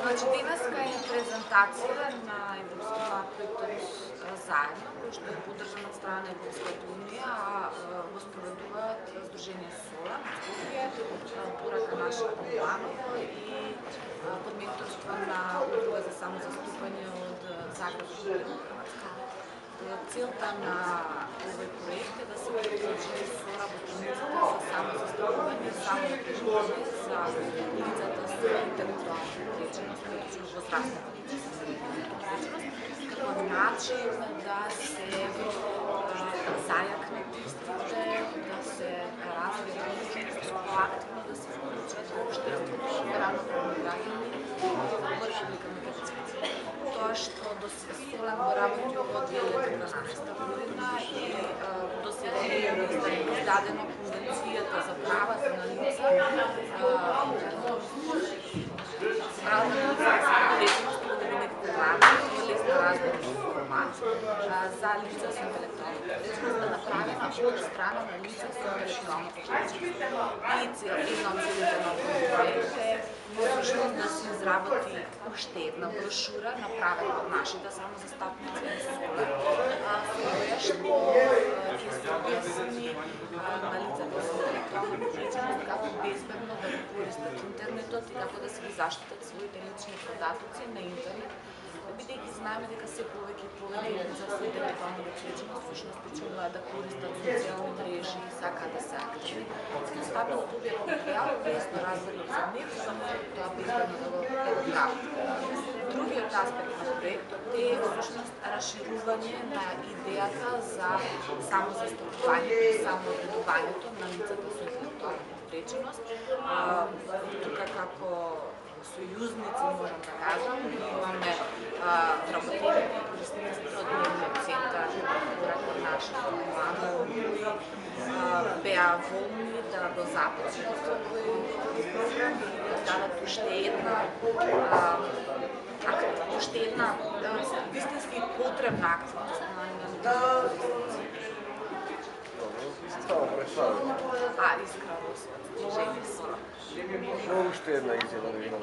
Значи, денеска е презентација на Европскиот проектот заедно, кој што е поддржан од страна на Европската унија, а го спроведуваат Сдружение Сола, Скопје, порака наша Миланово и под менторство на Удруга за самозаступање од Загреб и Хрватска. Целта на овој проект е да се приклучи со работниците за самозастапување, самоопределување за лицата со интелектуална повреđеност, односно возрастните лица со интелектуална повреđеност, како начин да се зајакнат истите, да се развијат личности поактивно, да се вклучат во општеството, равноправни граѓани во Република Македонија. Тоа што до Солен го работи од 2012 година и до сега е издадено Конвенцијата за правата на лица лесно размерни информации за лица со интелектуална повреđeност, да направена од страна на лица со интелектуална повреđeност. И една од целите на овој проект е можност да се изработи уште една брошура направена од нашите самозастапници на Солен, која што ќе се објасни на лицата со интелектуална повреđeност како безбедно да го користат интернетот и како да се ги заштитат своите лични податоци на интернет, бидејќи знаеме дека се повеќе и повеќе лица со интелектуална повреđeност всушност почнуваат да користат социјални мрежи и сакаат да се активни. Стапено да добијат материјал лесно разбрано за нив, за да може тоа безбедно да го прават. Другиот аспект на проектот е всушност расширување на идејата за самозастапувањето и самоопределувањето на лицата со интелектуална повреđeност. Тука како сојузници можам да кажам, имаме вработените и корисниците од Дневниот центар порака нашата Миланово, кои беа волни да го започнат овој програм и да дадат уште една вистински потребна активност на искрено Сдружение Сола. Уште една изјава да ви